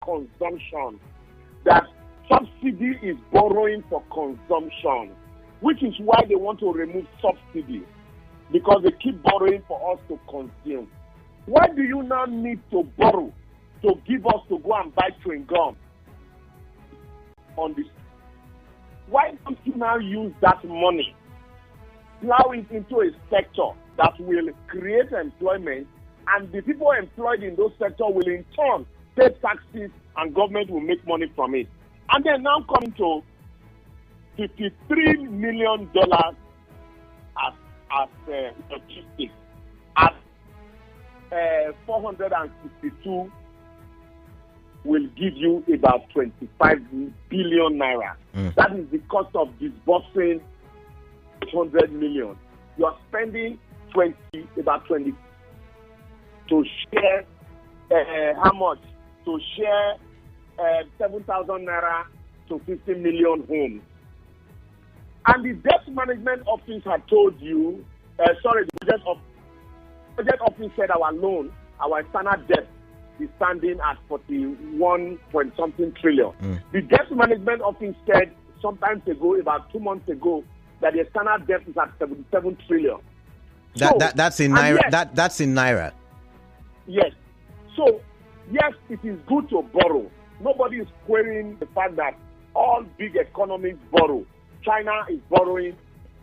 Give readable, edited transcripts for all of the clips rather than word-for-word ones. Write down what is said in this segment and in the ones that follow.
consumption. That subsidy is borrowing for consumption, which is why they want to remove subsidy, because they keep borrowing for us to consume. Why do you now need to borrow to give us to go and buy chewing gum on this? Why don't you now use that money, plow it into a sector that will create employment, and the people employed in those sectors will in turn pay taxes and government will make money from it? And then now coming to $53 million as logistics, at 462 will give you about 25 billion naira. That is the cost of disbursing 100 million. You are spending about 20 to share how much? To share 7,000 naira to 50 million homes. And the debt management office had told you, the budget office said our loan, our standard debt is standing at 41 point something trillion. The debt management office said sometimes ago, about 2 months ago, that the standard debt is at 77 trillion. That's in naira. Yes, that's in naira. Yes. So yes, it is good to borrow. Nobody is querying the fact that all big economies borrow. China is borrowing,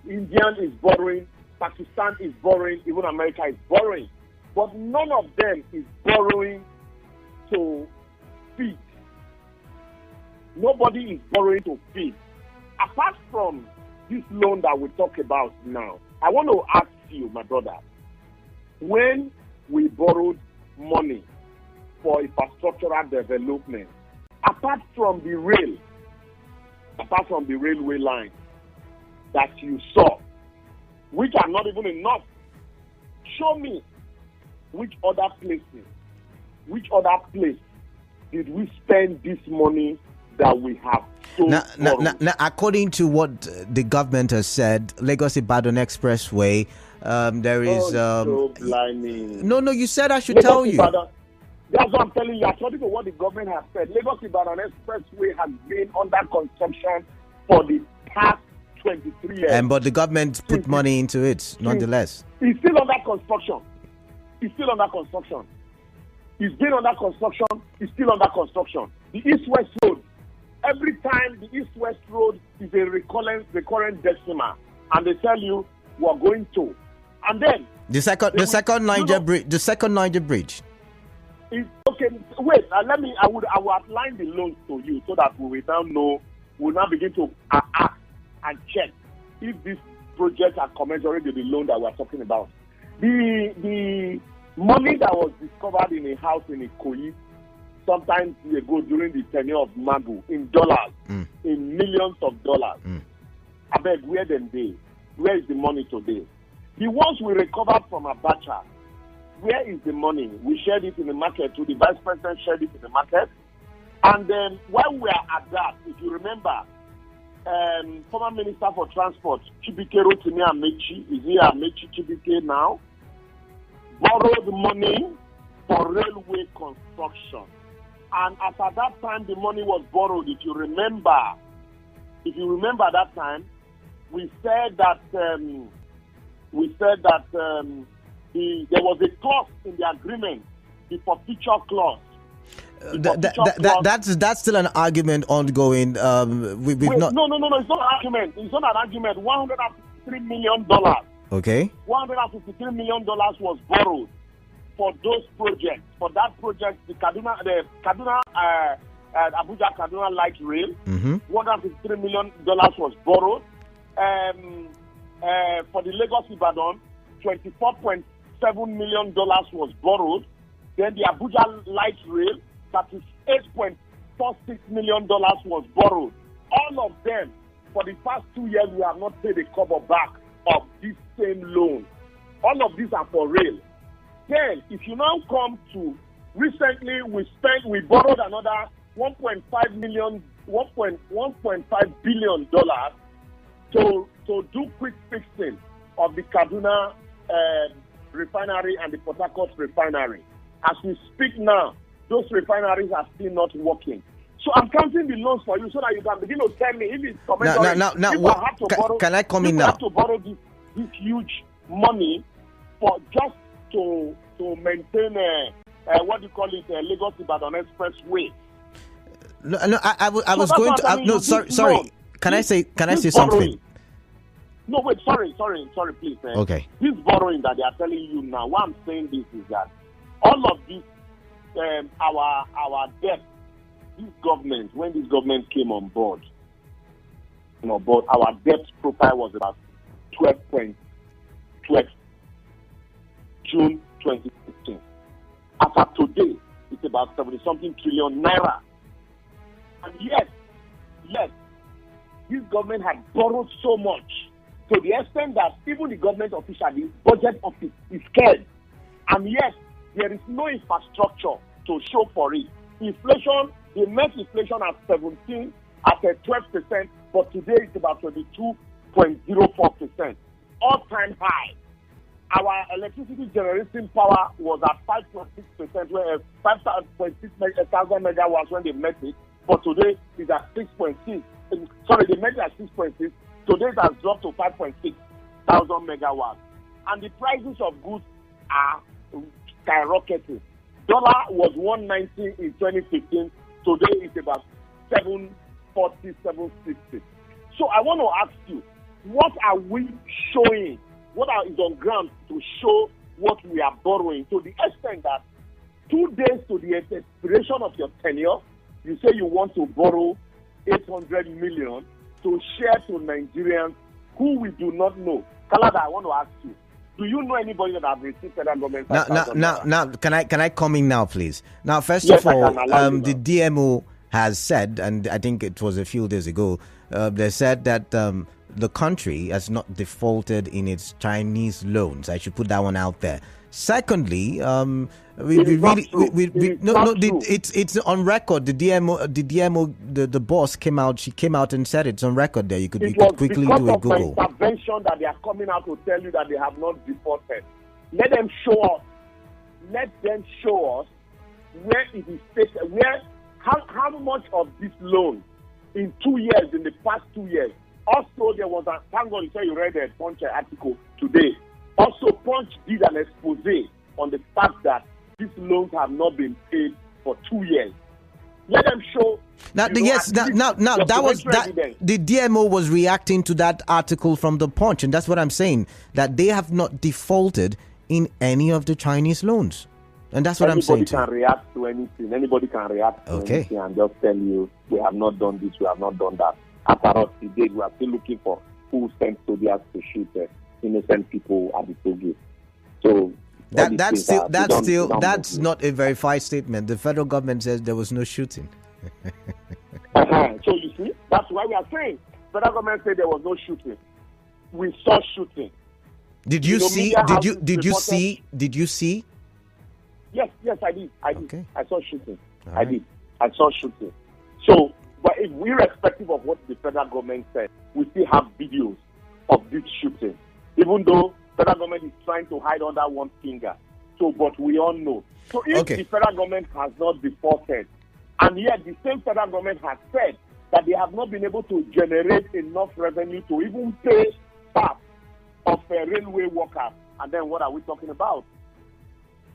India is borrowing, Pakistan is borrowing, even America is borrowing. But none of them is borrowing to feed. Nobody is borrowing to feed. Apart from this loan that we talk about now, I want to ask you, my brother, when we borrowed money for infrastructural development, apart from the railway line that you saw, which are not even enough, show me which other place did we spend this money that we have. Now, according to what the government has said, Lagos-Ibadan Expressway, there is... No, you said I should tell you. That's what I'm telling you. According to what the government has said, Lagos-Ibadan Expressway has been under construction for the past 23 years. But the government put money into it, nonetheless. It's still under construction. It's been under construction. It's still under construction. The East-West Road. Every time the East-West Road is a recurrent decimal, and they tell you we are going to, and then the second Niger Bridge. Okay, wait. I will outline the loans to you so that we will now know. We'll now begin to ask and check if these projects are commensurate with the loan that we're talking about. The money that was discovered in a house in Ikoyi sometimes ago during the tenure of Magu in dollars, in millions of dollars. I beg, where them they? Where is the money today? The ones we recovered from Abacha, where is the money? We shared it in the market too. The vice president shared it in the market. And then while we are at that, if you remember, former Minister for Transport, Chibike Rotimi Amechi, is he Amechi Chibike now? Borrowed money for railway construction. And as at that time, the money was borrowed. If you remember that time, we said that there was a clause in the agreement, the forfeiture clause. That's still an argument ongoing. No, it's not an argument. It's not an argument. $153 million. Okay. $153 million was borrowed for those projects. For that project, the Kaduna Abuja Kaduna Light Rail, $153 million was borrowed. For the Lagos-Ibadan, $24.7 million was borrowed. Then the Abuja Light Rail, $38.46 million was borrowed. All of them, for the past 2 years, we have not paid a kobo back of this same loan. All of these are for rail. Then, if you now come to recently, we borrowed another $1.5 billion to do quick fixing of the Kaduna refinery and the Port Harcourt refinery. As we speak now, those refineries are still not working. So I'm counting the loans for you so that you can begin to tell me if it's commensurate. Now, can I come in now? Have to borrow this huge money for just to maintain what do you call it, Lagos Ibadan Expressway. No, I was going to. No, sorry. Can I say something? No, wait, sorry, please. Okay. This borrowing that they are telling you now, why I'm saying this is that all of this, our debt, when this government came on board, our debt profile was about 12 June 2015. As of today, it's about 70-something trillion naira. And yet, this government had borrowed so much to the extent that even the government official, the budget office, is scared. And yet, there is no infrastructure to show for it. Inflation, the net inflation at 12%, but today it's about 22.04%. All-time high. Our electricity generating power was at 5.6%, where 5.6 thousand megawatts when they met it, but today it's at 6.6. Sorry, they met it at 6.6. Today it has dropped to 5.6 thousand megawatts. And the prices of goods are skyrocketing. Dollar was 190 in 2015. Today it's about 740, 760. So I want to ask you, what are we showing? What is on ground to show what we are borrowing, to the extent that 2 days to the expiration of your tenure, you say you want to borrow 800 million to share to Nigerians who we do not know. Kalada, I want to ask you, do you know anybody that have received federal government? Now, can I come in now, please? Now, first of all, the DMO has said, and I think it was a few days ago, they said that the country has not defaulted in its Chinese loans. I should put that one out there. Secondly, it's on record. The DMO, the boss came out. She came out and said it's on record. There, you could quickly do a Google. My intervention that they are coming out to tell you that they have not defaulted. Let them show us. Let them show us where it is stated. How much of this loan in 2 years, in the past 2 years. Also, there was a, thank God you said you read the Punch article today. Also, Punch did an expose on the fact that these loans have not been paid for 2 years. Let them show. Now, that was that. The DMO was reacting to that article from the Punch, and that's what I'm saying. That they have not defaulted in any of the Chinese loans, and that's what I'm saying. Anybody can react to anything. Anybody can react to anything and just tell you we have not done this, we have not done that. After us, today we are still looking for who sent soldiers to shoot innocent people at the toll gate. So that's not a verified statement. The federal government says there was no shooting. So you see, that's why we are saying federal government said there was no shooting. We saw shooting. Did you see? Did you see? Yes, I did. Okay. I saw shooting. All right. I saw shooting. So, but if irrespective of what the federal government said, we still have videos of this shooting. Even though federal government is trying to hide under one finger. So, but we all know. So if the federal government has not defaulted, and yet the same federal government has said that they have not been able to generate enough revenue to even pay staff of railway workers, and then what are we talking about?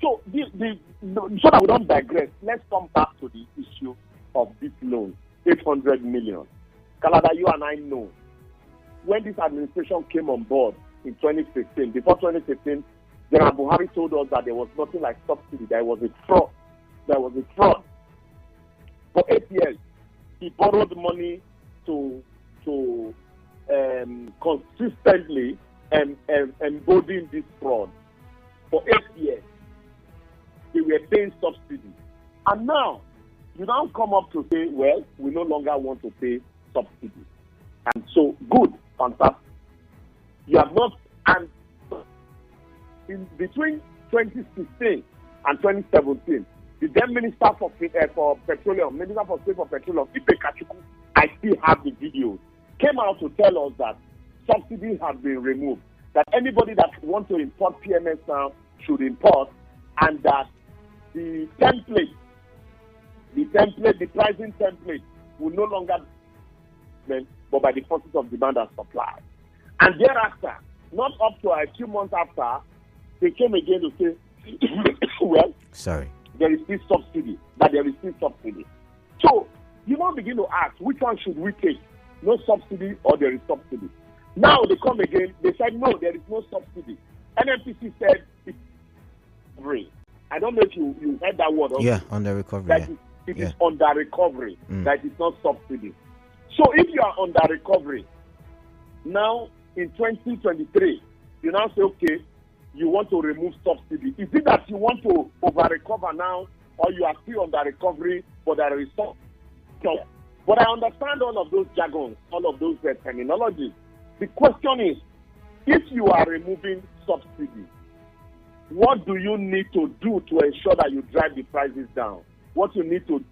So, so that we don't digress, let's come back to the issue of this loan, 800 million. Kalada, you and I know, when this administration came on board in 2015, before 2015, General Buhari told us that there was nothing like subsidy, there was a fraud. For 8 years, he borrowed money to consistently embolden this fraud. For 8 years, they were paying subsidy. And now, you now come up to say, well, we no longer want to pay subsidy. And so, good, fantastic. You have not, and in between 2016 and 2017, the then Minister for Petroleum, Minister for State for Petroleum, Ipe Kachuku, I still have the videos, came out to tell us that subsidies have been removed, that anybody that wants to import PMS now should import, and that the template The template, the pricing template will no longer be but by the forces of demand and supply. And thereafter, not up to a few months after, they came again to say, well, there is still subsidy, that there is still subsidy. So, you now begin to ask, which one should we take? No subsidy or there is subsidy? Now they come again, they said, no, there is no subsidy. NNPC said, it's recovery. I don't know if you heard that word. Yeah, under recovery. It is under recovery, that is not subsidy. So if you are under recovery, now in 2023, you now say, okay, you want to remove subsidy. Is it that you want to over-recover now, or you are still under recovery, but there is subsidy? But I understand all of those jargons, all of those terminologies. The question is, if you are removing subsidy, what do you need to do to ensure that you drive the prices down? What you need to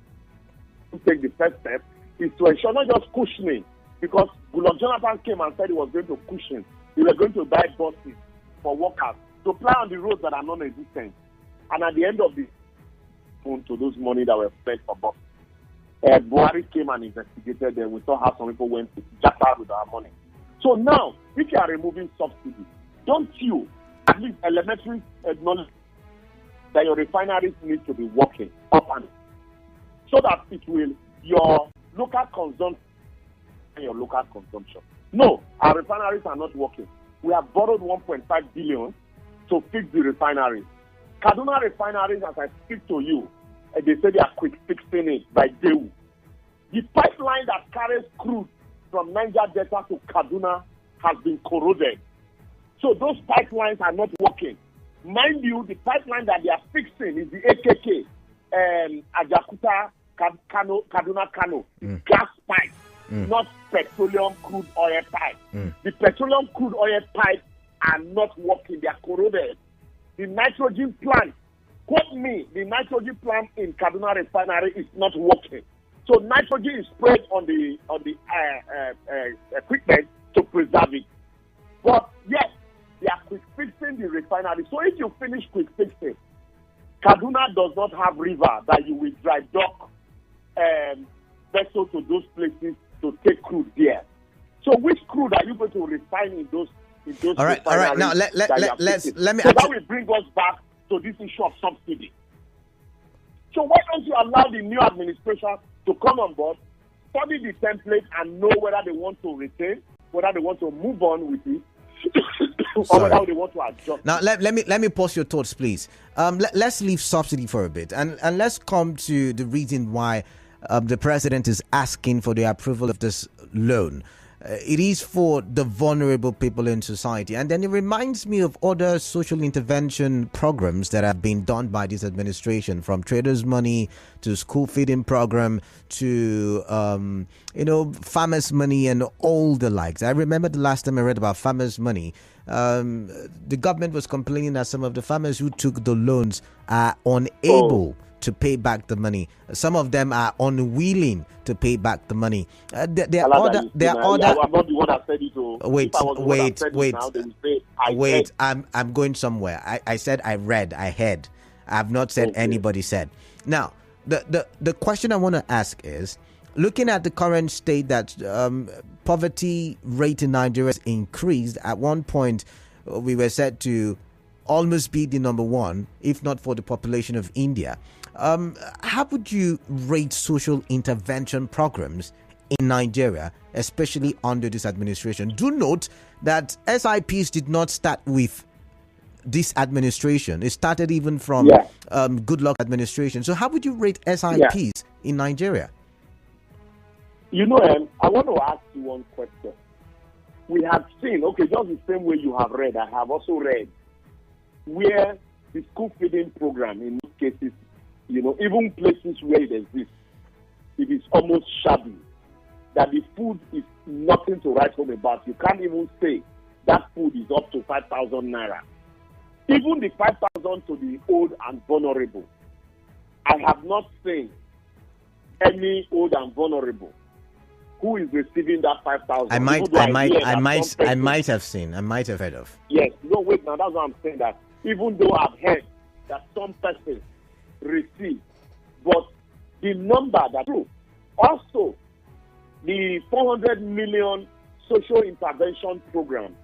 take the first step is to ensure not just cushioning, because Goodluck Jonathan came and said he was going to cushion. He was going to buy buses for workers to ply on the roads that are non-existent. And at the end of the to those money that were spent for buses, Buhari came and investigated them. We saw how some people went to jack out with our money. So now, if you are removing subsidy, don't you at least elementary acknowledge that your refineries need to be working up and so that it will your local consumption and your local consumption. No, our refineries are not working. We have borrowed 1.5 billion to fix the refineries. Kaduna refineries, as I speak to you, they say they are quick fixing it by Dewu. The pipeline that carries crude from Niger Delta to Kaduna has been corroded. So those pipelines are not working. Mind you, the pipeline that they are fixing is the AKK, Ajakuta, Kaduna Kano, gas pipe, not petroleum crude oil pipe. The petroleum crude oil pipes are not working. They are corroded. The nitrogen plant, quote me, the nitrogen plant in Kaduna refinery is not working. So nitrogen is sprayed on the equipment to preserve it. But yes, they are quick fixing the refinery. So if you finish quick fixing, Kaduna does not have river that you will dry dock vessels to those places to take crude there. So which crude are you going to refine in those all right. Now let me. So that will bring us back to this issue of subsidy. So why don't you allow the new administration to come on board, study the template, and know whether they want to retain, whether they want to move on with it, or whether they want to adjust. Now let me pause your thoughts, please. Let's leave subsidy for a bit, and let's come to the reason why the president is asking for the approval of this loan. It is for the vulnerable people in society. And then it reminds me of other social intervention programs that have been done by this administration, from traders' money to school feeding program to, farmers' money and all the likes. I remember the last time I read about farmers' money, the government was complaining that some of the farmers who took the loans are unable to pay back the money. Some of them are unwilling to pay back the money. There are other. I'm not the one that said it. Wait. I'm going somewhere. I said I read. I heard. I have not said anybody said. Now, the question I want to ask is, looking at the current state that poverty rate in Nigeria has increased. At one point, we were said to almost be the number one, if not for the population of India. How would you rate social intervention programs in Nigeria, especially under this administration? Do note that SIPs did not start with this administration. It started even from Goodluck administration. So how would you rate SIPs in Nigeria? I want to ask you one question. We have seen, just the same way you have read, I have also read, where the school feeding program, in most cases, even places where it exists, it is almost shabby. That the food is nothing to write home about. You can't even say that food is up to 5,000 naira. Even the 5,000 to the old and vulnerable. I have not seen any old and vulnerable who is receiving that 5,000. I might have seen. I might have heard of. Yes. No, wait. Now that's what I'm saying. That even though I've heard that some persons receive, but the number that's true. Also, the 400 million social intervention program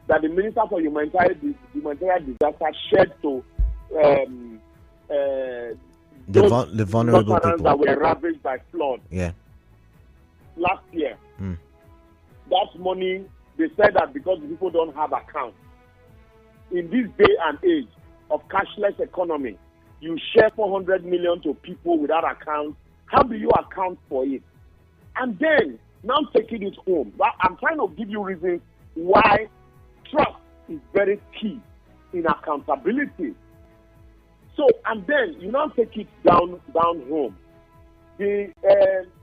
that the Minister for Humanitarian Disaster shared to the vulnerable people that were ravaged by flood last year. That money, they said that because people don't have accounts. In this day and age of cashless economy, you share 400 million to people without accounts. How do you account for it? And then, now taking it home. I'm trying to give you reasons why trust is very key in accountability. So, and then you now take it down home.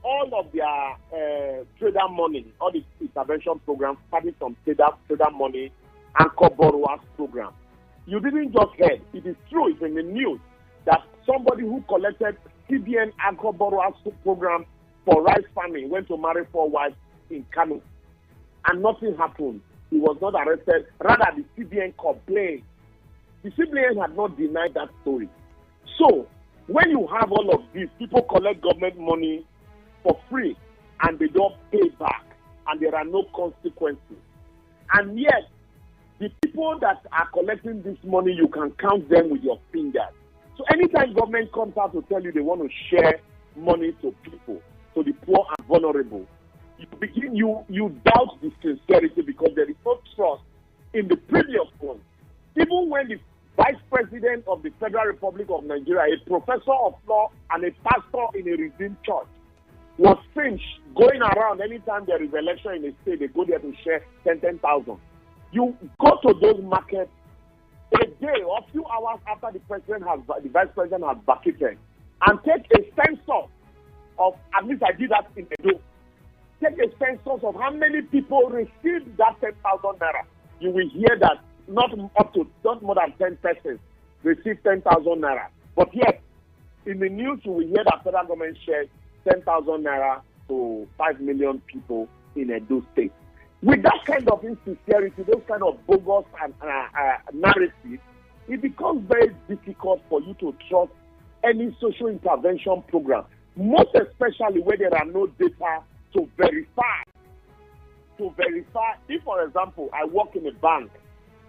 All of their trader money, all the intervention programs, starting from trader money, anchor borrowers program. You didn't just hear. It is true. It's in the news that somebody who collected CBN anchor borrowers program for rice farming went to marry 4 wives in Kano, and nothing happened. He was not arrested. Rather, the CBN complained. The CBN had not denied that story. So, when you have all of this, people collect government money for free and they don't pay back and there are no consequences. And yet, the people that are collecting this money, you can count them with your fingers. So anytime government comes out to tell you they want to share money to people, to the poor and vulnerable, you doubt the sincerity because there is no trust in the previous one. Even when the Vice President of the Federal Republic of Nigeria, a professor of law and a pastor in a redeemed church, was seen going around anytime there is election in a state, they go there to share 10,000. You go to those markets a day or a few hours after the Vice President has vacated, and take a census of, at least I did that in Edo, take a census of how many people received that 10,000 naira. You will hear that not more than 10 persons received 10,000 naira. But yet, in the news, you will hear that federal government shared 10,000 naira to 5 million people in Edo State. With that kind of insincerity, those kind of bogus narrative, it becomes very difficult for you to trust any social intervention program, most especially where there are no data to verify. If, for example, I work in a bank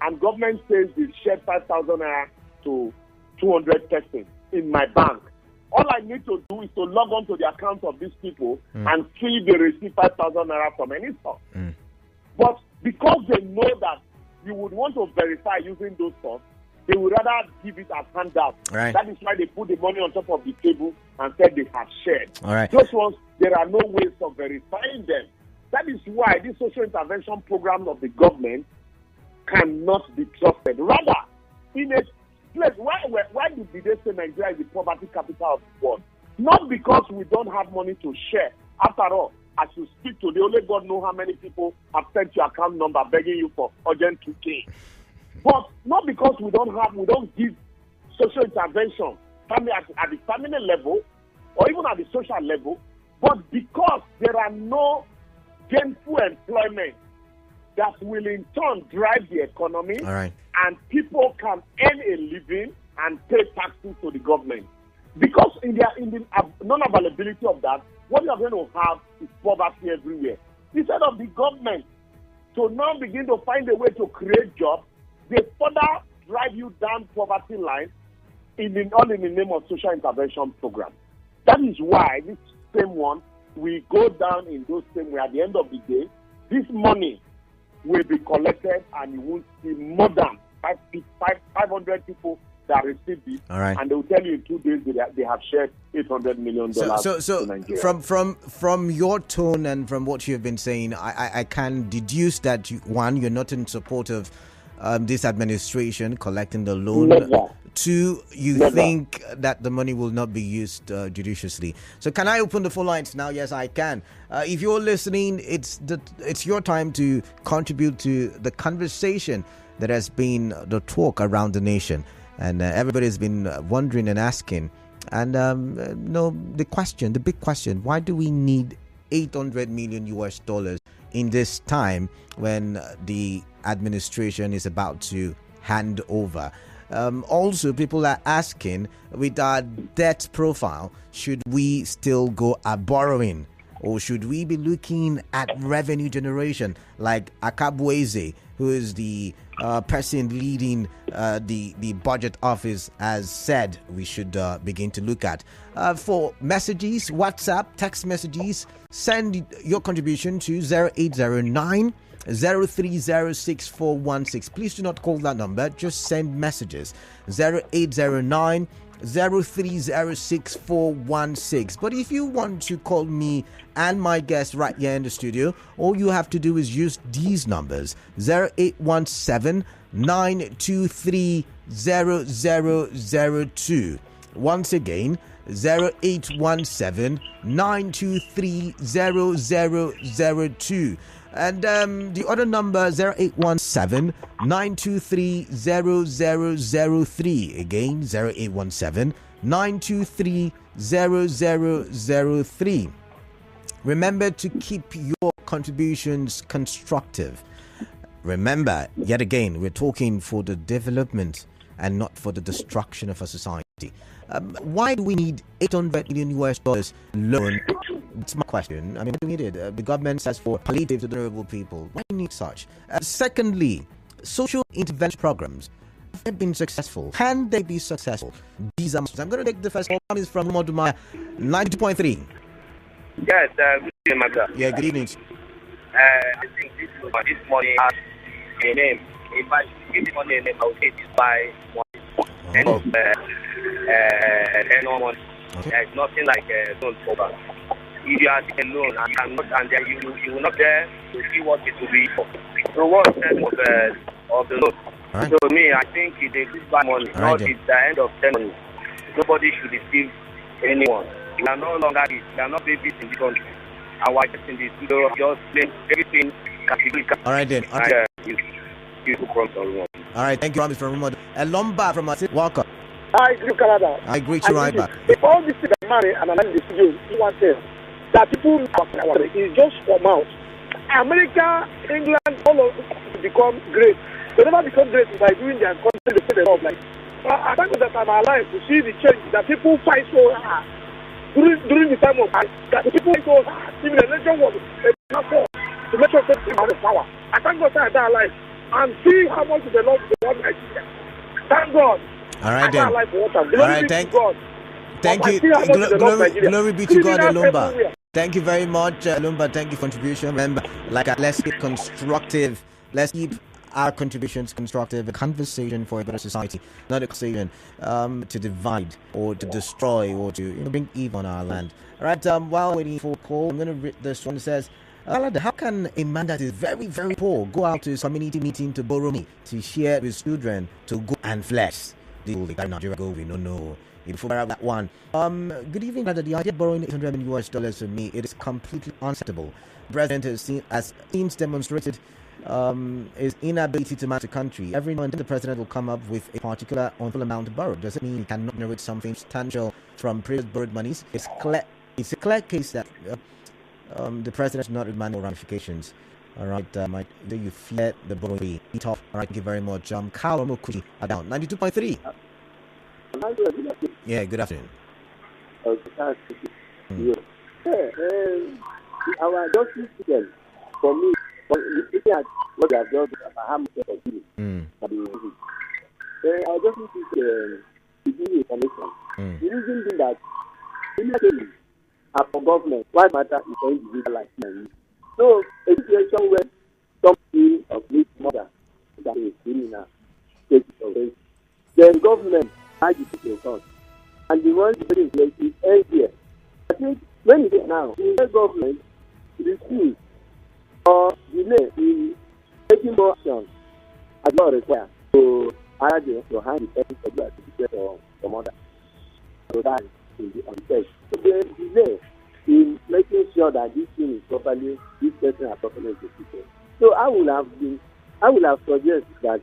and government says they shared 5,000 naira to 200 persons in my bank, all I need to do is to log on to the account of these people and see if they receive 5,000 naira from any source. But because they know that you would want to verify using those sources, they would rather give it as handout. Right. That is why they put the money on top of the table and said they have shared. All right. Those ones, there are no ways of verifying them. That is why these social intervention programs of the government cannot be trusted. Rather, in a place, why did they say Nigeria is the poverty capital of the world? Not because we don't have money to share. After all, as you speak today, only God knows how many people have sent your account number begging you for urgent 2K. But not because we don't give social intervention at the family level or even at the social level, but because there are no gainful employment that will in turn drive the economy, and people can earn a living and pay taxes to the government. Because in the non-availability of that, what you are going to have is poverty everywhere. Instead of the government to now begin to find a way to create jobs, they further drive you down poverty line all in the name of social intervention program. That is why this same one will go down in those same way. At the end of the day, this money will be collected and you will see more than 500 people that received it, and they will tell you in 2 days they have shared $800 million to Nigeria. From your tone and from what you have been saying, I can deduce that you're not in support of this administration collecting the loan. Never. Two, you think that the money will not be used judiciously. So can I open the phone lines now? Yes, I can. If you're listening, it's your time to contribute to the conversation that has been the talk around the nation. And everybody's been wondering and asking. And the big question, why do we need $800 million in this time when the administration is about to hand over? Also, people are asking, with our debt profile, should we still go at borrowing? Or should we be looking at revenue generation like Akabweze, who is the person leading the budget office, has said we should begin to look at? For messages, WhatsApp, text messages, send your contribution to 0809 0306 Please do not call that number. Just send messages. 0809 0306 But if you want to call me and my guest right here in the studio, all you have to do is use these numbers: 0817 923 0002. Once again, 0817 923 0002. And the other number, 0817 923 0003. Again, 0817 923 0003. Remember to keep your contributions constructive. Remember, yet again, we're talking for the development and not for the destruction of a society. Why do we need $800 million loan? It's my question. I mean, we need it. The government says for palliative to vulnerable people. Why do we need such? Secondly, social intervention programs have been successful. Can they be successful? These are. I'm going to take the first one. Is from Modumaya, 92.3. Yes, good evening, Mother. Yeah, good evening. I think this money has a name. If I give this money a name, I will take it by one. End of money. Okay. There's nothing like a loan program. If you are taking a loan and then you will not there to see what it will be for. So what's the end of the loan? Right. So me, I think it's a good buy money. Right, Not it's the end of ceremony. Nobody should deceive anyone. We are no longer this. We are not babies in this country. Our just in this studio just play everything categorically. All right then. All right, thank you, Rami from Rumod. Lomba from welcome. I agree, Canada. I agree to right back. If all these things are married and I'm in the studio, you want to tell that people is just for mouth. America, England, all of them become great. They never become great by doing their content, they say they love. Like, I think that I'm alive to see the change that people fight so hard during the time of that the people fight so hard. Even the nation was enough to make sure people have the power. I thank God that I'm alive and see how much they love the one Nigeria. Thank God. All right then. All right, thank you. Glory be to God, Lumba. Thank you very much, Lumba. Thank you for contribution. Remember, let's keep constructive. Let's keep our contributions constructive. A conversation for a better society, not a conversation to divide or to destroy or to bring evil on our land. All right. While waiting for a call, I'm going to read this one. It says, how can a man that is very, very poor go out to his community meeting to borrow money to share with children to go and flex? The Nigeria go, we don't know. Before that one, good evening. The idea of borrowing $800 million for me, it is completely unacceptable. The president has since demonstrated his inability to manage the country. Every now and then the president will come up with a particular unfull amount to borrow. Does it mean he cannot generate something substantial from previous borrowed monies? It's a clear case that the president is not demanding ramifications. All right, do you fear the borrowing? Eat off. All right, thank you very much. Carl Mokuchi are down 92.3. Yeah, good afternoon. Our justice system, for me, looking at what they have done, how much they have given, our justice system is giving information. The reason being that immediately, for government, what matters is for individual like me. So, a situation where something of this mother that is really now takes away, the government has to take account. And the one that is place is elsewhere. I think when it is now, the government refuse or delay in taking more action as well required to add your hand in every certificate or some other. So that is the unsafe. So the delay in making sure that this thing is properly, this person are properly executed. So I will have suggested that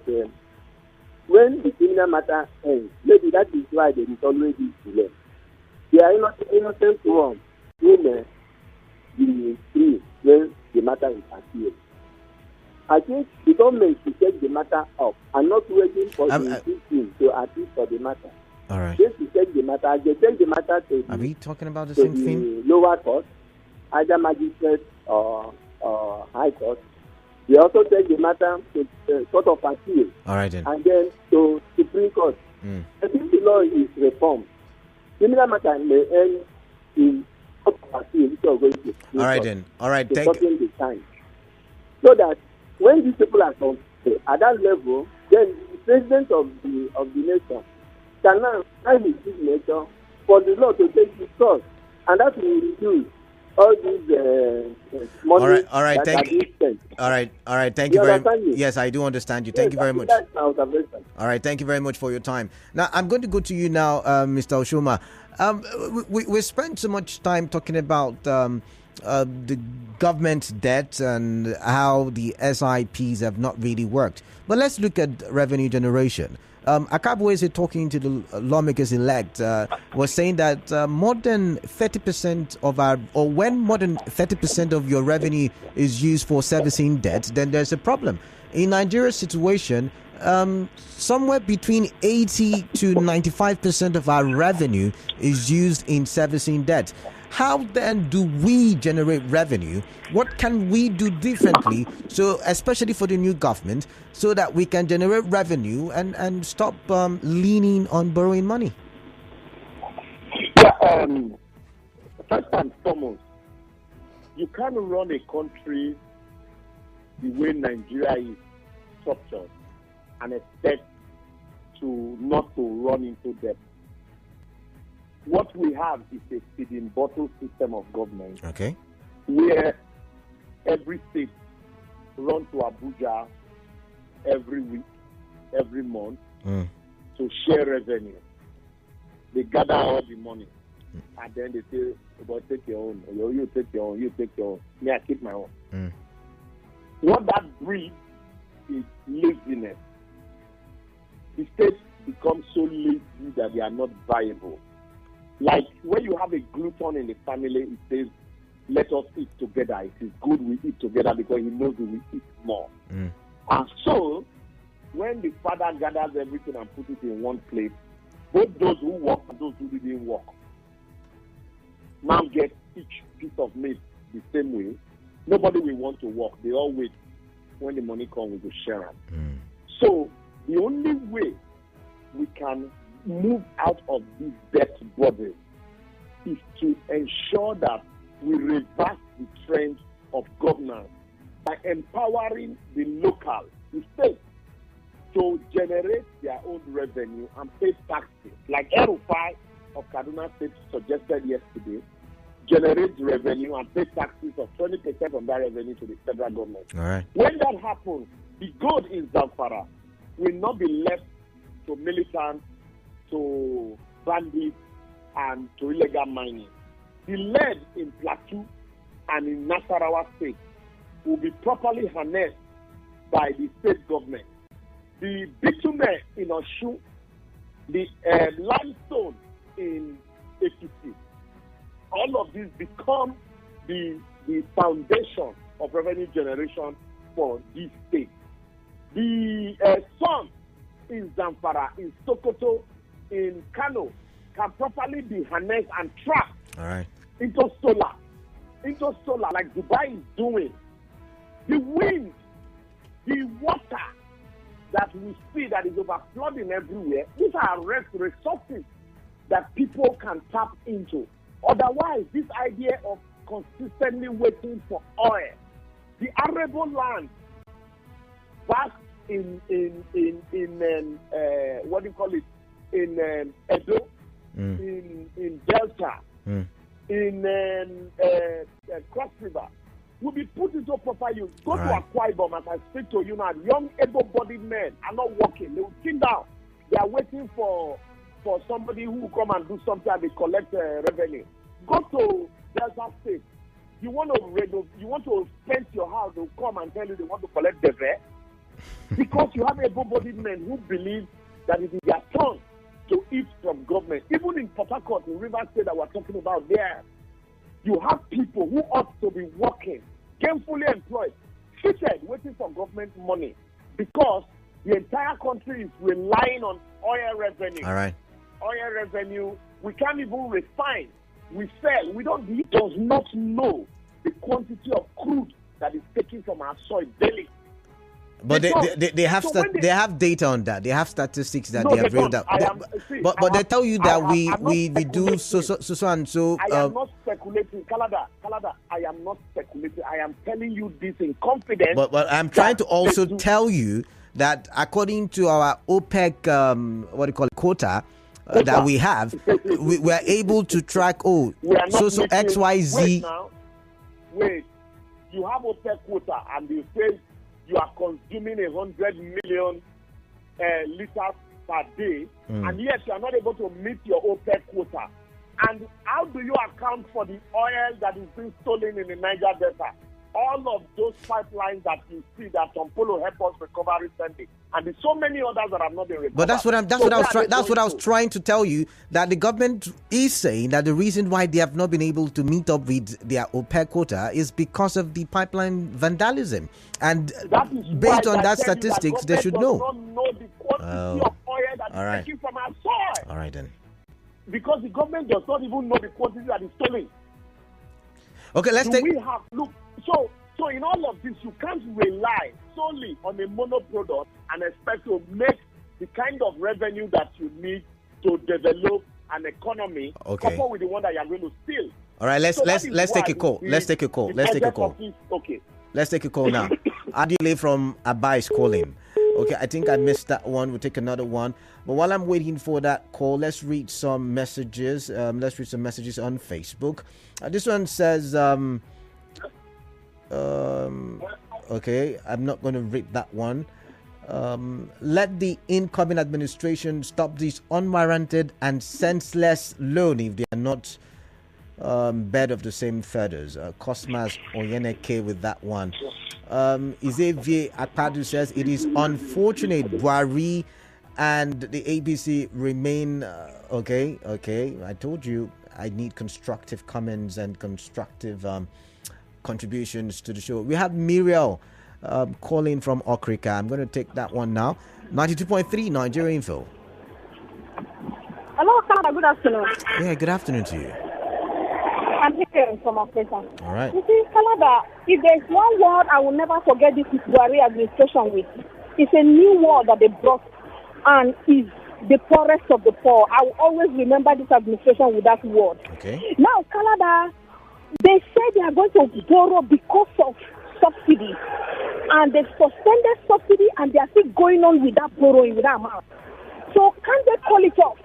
when the criminal matter ends, maybe that is why there is always this delay. They are innocent ones who may be free when the matter is appealed. I think the government should take the matter up and not waiting for the victim to appeal for the matter. All right. They should take the matter. They take the matter to Are we talking about the to same the thing? lower court, either magistrate or high court. They also take the matter to the court of appeal. All right then. And then to Supreme Court. I think the law is reformed. Similar matter may end in court of appeal. All right then. All right. Thank you. The time. So that when these people are convicted at that level, then the president of the nation can now sign his signature for the law to take its course, and that will reduce all these money. All right. Thank you. All right. Thank you very much. Yes, I do understand you. Thank you very much. That's my observation. All right. Thank you very much for your time. Now, I'm going to go to you now, Mr. Oshoma. We spent so much time talking about the government's debt and how the SIPs have not really worked. But let's look at revenue generation. Akabweze, talking to the lawmakers-elect, was saying that more than 30% of when more than 30% of your revenue is used for servicing debt, then there's a problem. In Nigeria's situation, somewhere between 80 to 95% of our revenue is used in servicing debt. How then do we generate revenue? What can we do differently, so especially for the new government, so that we can generate revenue and stop leaning on borrowing money? Yeah, first and foremost, you can't run a country the way Nigeria is structured and expect to not to run into debt. What we have is a feeding bottle system of government. Okay. Where every state runs to Abuja every week, every month to share revenue. They gather all the money. And then they say, "But take your own. You take your own. You take your own. Me, I keep my own." What that breeds is laziness. The states become so lazy that they are not viable. Like when you have a glutton in the family, it says, "Let us eat together. It is good we eat together because he knows we will eat more." And so, when the father gathers everything and puts it in one place, both those who work and those who didn't work now get each piece of meat the same way. Nobody will want to work. They all wait. When the money comes, we will share it. So, the only way we can move out of this debt burden is to ensure that we reverse the trend of governance by empowering the local, the state, to generate their own revenue and pay taxes. Like El-Rufai of Kaduna State suggested yesterday, generate revenue and pay taxes of 20% of that revenue to the federal government. All right. When that happens, the gold in Zamfara will not be left to militants, to bandits, and to illegal mining. The lead in Plateau and in Nasarawa State will be properly harnessed by the state government. The bitumen in Oshoma, the limestone in Ekiti, all of these become the foundation of revenue generation for these states. The sun in Zamfara, in Sokoto, in Kano can properly be harnessed and trapped into solar, like Dubai is doing. The wind, the water that we see that is overflowing everywhere, these are resources that people can tap into. Otherwise, this idea of consistently waiting for oil, the arable land, vast in what do you call it? In Edo, in Delta, in Cross River, will be put into proper use. Go to Akwa Ibom, as I speak to you now, young able-bodied men are not working. They will sit down. They are waiting for somebody who will come and do something and they collect revenue. Go to Delta State. You want to spend your house, they'll come and tell you they want to collect the rent. Because you have able-bodied men who believe that it is their turn to eat from government. Even in Port Harcourt, in River State that we're talking about there, you have people who ought to be working, gainfully employed, seated waiting for government money because the entire country is relying on oil revenue. All right. Oil revenue, we can't even refine. We sell. He does not know the quantity of crude that is taken from our soil daily. But they have data on that. They have statistics that they have reeled out. But they tell you that we do so and so. I am not speculating, Kalada. I am not speculating. I am telling you this in confidence. But I'm trying to also tell you that according to our OPEC, quota that we have, we are able to track. XYZ. Wait. You have OPEC quota, and you say you are consuming 100 million liters per day, and yet you are not able to meet your OPEC quota. And how do you account for the oil that is being stolen in the Niger Delta? All of those pipelines that you see that Tompolo helped us recover recently, and there's so many others that have not been recovered. But that's what I was trying to tell you, that the government is saying that the reason why they have not been able to meet up with their OPEC quota is because of the pipeline vandalism, and based on that statistics, they should know. Not know the quantity of oil that is taken from our soil. All right then. Because the government does not even know the quantity that is stolen. Okay, So in all of this, you can't rely solely on a mono product and expect to make the kind of revenue that you need to develop an economy coupled with the one that you are going to steal. All right, let's take a call. Let's take a call. Okay. Let's take a call now. Adile from Aba is calling. Okay, I think I missed that one. We'll take another one. But while I'm waiting for that call, let's read some messages. Let's read some messages on Facebook. This one says, okay, I'm not going to read that one. Let the incoming administration stop this unwarranted and senseless loan if they are not bed of the same feathers. Cosmas Oyeneke with that one. Izevie Akpadu says it is unfortunate Buhari and the ABC remain okay. I told you I need constructive comments and constructive contributions to the show. We have Muriel calling from Okrika. I'm going to take that one now. 92.3 Nigeria Info. Hello, Canada. Good afternoon. Yeah, good afternoon to you. I'm here from Africa. All right. You see, Canada, if there's one word I will never forget this Buhari administration with, it's a new word that they brought, and is the poorest of the poor. I will always remember this administration with that word. Okay. Now, Canada, they say they are going to borrow because of subsidy, and they suspended subsidy, and they are still going on with that borrowing, with that amount. So can they call it off?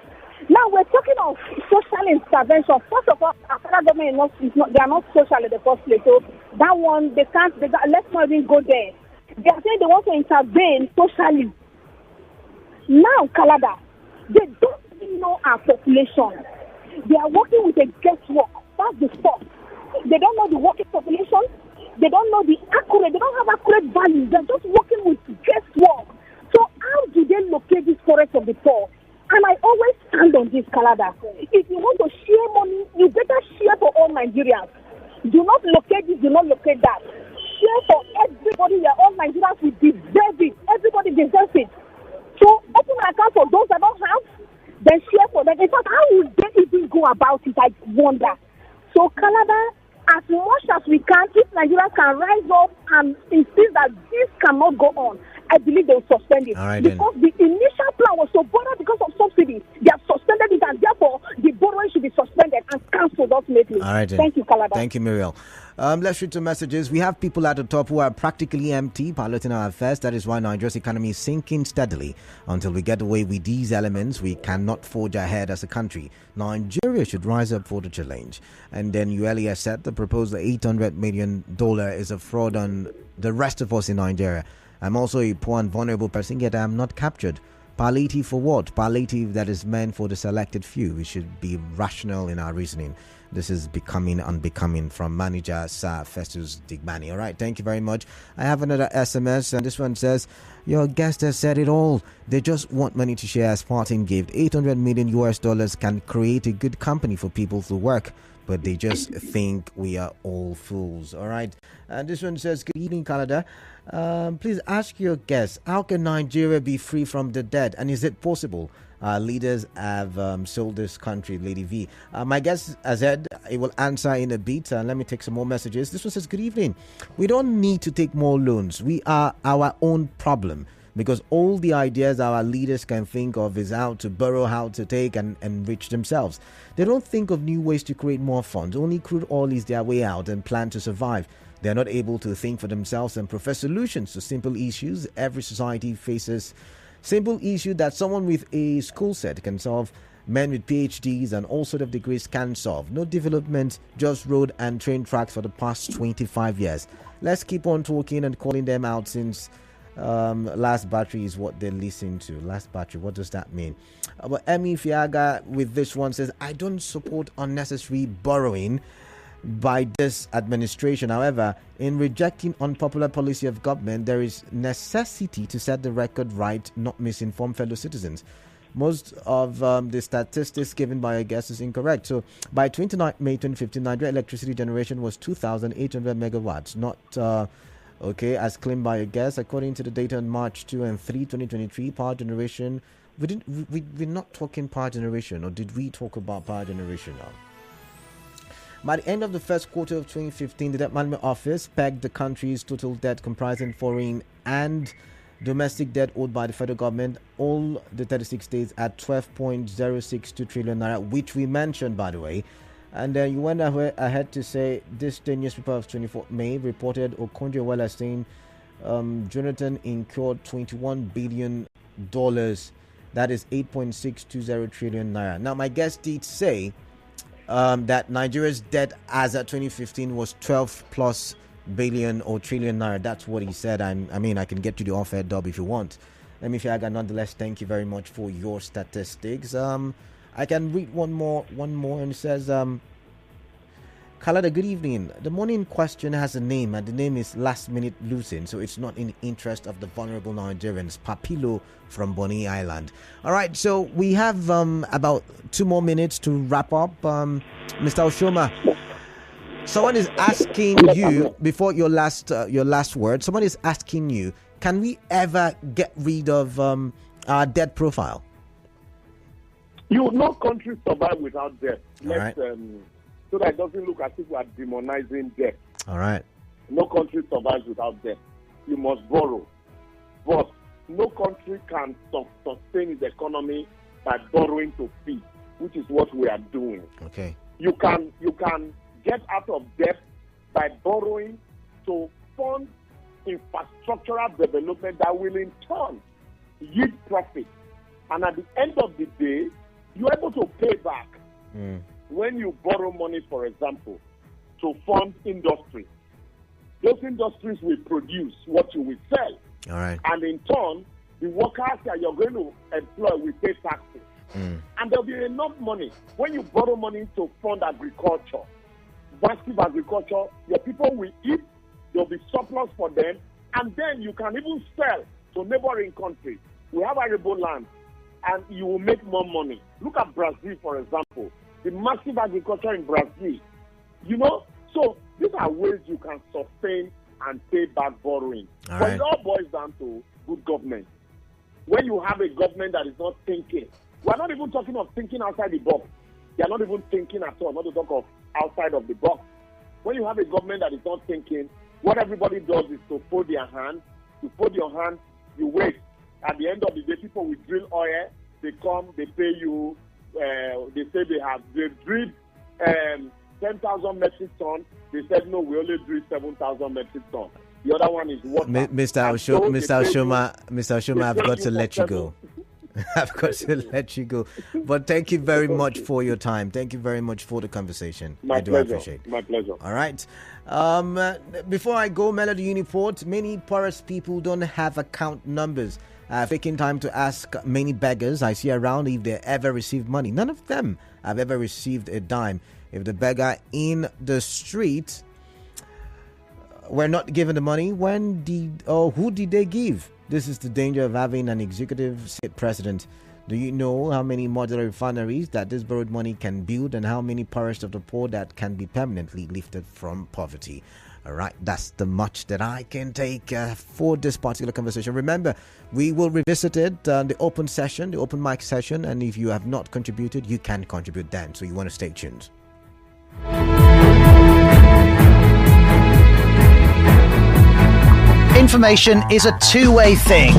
Now we're talking of social intervention. First of all, our federal government they are not social in the first place. So that one, let's not even go there. They are saying they want to intervene socially. Now, Canada, they don't even know our population. They are working with a guesswork. That's the stuff. They don't know the working population. They don't know they don't have accurate values. They're just working with guesswork. So how do they locate this forest of the poor? And I always stand on this, Canada. If you want to share money, you better share for all Nigerians. Do not locate this, do not locate that. Share for everybody where all Nigerians will deserve it. Everybody deserves it. So open an account for those that don't have, then share for them. In fact, how would they even go about it? I wonder. So Canada, as much as we can, if Nigerians can rise up and insist that this cannot go on, I believe they will suspend it. Right, because the initial plan was to borrow because of subsidy. They have suspended it, and therefore the borrowing should be suspended and cancelled ultimately. All right, then. Thank you, Kalada. Thank you, Muriel. Let's read some messages. We have people at the top who are practically empty, piloting our affairs. That is why Nigeria's economy is sinking steadily. Until we get away with these elements, we cannot forge ahead as a country. Nigeria should rise up for the challenge. And then you earlier said the proposed $800 million is a fraud on the rest of us in Nigeria. I'm also a poor and vulnerable person, yet I'm not captured. Palliative for what? Palliative that is meant for the selected few. We should be rational in our reasoning. This is becoming unbecoming from manager Sir Festus Digbani. All right, thank you very much. I have another SMS, and this one says, your guest has said it all. They just want money to share as parting gift. $800 million can create a good company for people to work. but they just think we are all fools. All right. And this one says, good evening, Canada. Please ask your guests, how can Nigeria be free from the debt? And is it possible? Leaders have sold this country, Lady V. My guest, Azed, it will answer in a bit. Let me take some more messages. This one says, good evening. We don't need to take more loans. We are our own problem, because all the ideas our leaders can think of is how to borrow, how to take and enrich themselves. They don't think of new ways to create more funds. Only crude oil is their way out and plan to survive. They are not able to think for themselves and profess solutions to simple issues every society faces. Simple issue that someone with a school set can solve, men with PhDs and all sorts of degrees can solve. No development, just road and train tracks for the past 25 years. Let's keep on talking and calling them out, since last battery is what they listen to. Last battery, what does that mean? But Emi Fiaga with this one says, I don't support unnecessary borrowing by this administration. However, in rejecting unpopular policy of government, there is necessity to set the record right, not misinform fellow citizens. Most of the statistics given by a guest is incorrect. So by 29 May 2015, Nigeria electricity generation was 2,800 megawatts, not okay, as claimed by a guest. According to the data on March 2 and 3, 2023, power generation, we're not talking power generation, or did we talk about power generation now? By the end of the first quarter of 2015, the Debt Management Office pegged the country's total debt, comprising foreign and domestic debt owed by the federal government, all the 36 states, at 12.062 trillion naira, which we mentioned, by the way. And then you went ahead to say, this day newspaper of 24th May reported Okonjo-Iweala saying Jonathan incurred $21 billion, that is 8.620 trillion naira. Now, my guest did say that Nigeria's debt as at 2015 was 12 plus billion or trillion naira. That's what he said. I mean, I can get you the off-air dub if you want. Let me feel nonetheless, thank you very much for your statistics. I can read one more, and it says, Kalada, good evening. The morning question has a name, and the name is Last Minute Losing, so it's not in the interest of the vulnerable Nigerians. Papilo from Bonny Island. All right, so we have about 2 more minutes to wrap up. Mr. Oshoma, someone is asking you, before your last word, someone is asking you, can we ever get rid of our debt profile? No country survive without debt. All right. So that it doesn't look as if we are demonizing debt. All right. No country survives without debt. You must borrow. But no country can sustain its economy by borrowing to feed, which is what we are doing. Okay. You can get out of debt by borrowing to fund infrastructural development that will in turn yield profit. And at the end of the day, you're able to pay back. When you borrow money, for example, to fund industry, those industries will produce what you will sell. All right. And in turn, the workers that you're going to employ will pay taxes. And there'll be enough money. When you borrow money to fund agriculture, massive agriculture, your people will eat, there'll be surplus for them, and then you can even sell to neighboring countries. We have arable land, and you will make more money. Look at Brazil, for example. The massive agriculture in Brazil. So these are ways you can sustain and pay back borrowing. But it all boils down to good government. When you have a government that is not thinking, we're not even talking of thinking outside the box. They are not even thinking at all, not to talk of outside of the box. When you have a government that is not thinking, what everybody does is to fold their hands. You fold your hands, you wait. At the end of the day, people will drill oil. They come, they pay you. They say they drilled 10,000 metric tons. They said, no, we only drilled 7,000 metric tons. The other one is water. Mr. Oshoma, I've got to let you go. I've got to let you go. But thank you very much for your time. Thank you very much for the conversation. I do appreciate it. My pleasure. All right. Before I go, Melody Uniport, many poorest people don't have account numbers. I've taken time to ask many beggars I see around if they ever received money. None of them have ever received a dime. If the beggar in the street were not given the money, who did they give? This is the danger of having an executive state president Do you know how many modular refineries that this borrowed money can build, and how many poorest of the poor that can be permanently lifted from poverty? All right, that's the much that I can take for this particular conversation. Remember, we will revisit it, the open session, the open mic session, and if you have not contributed, you can contribute then. So you want to stay tuned. Information is a two-way thing.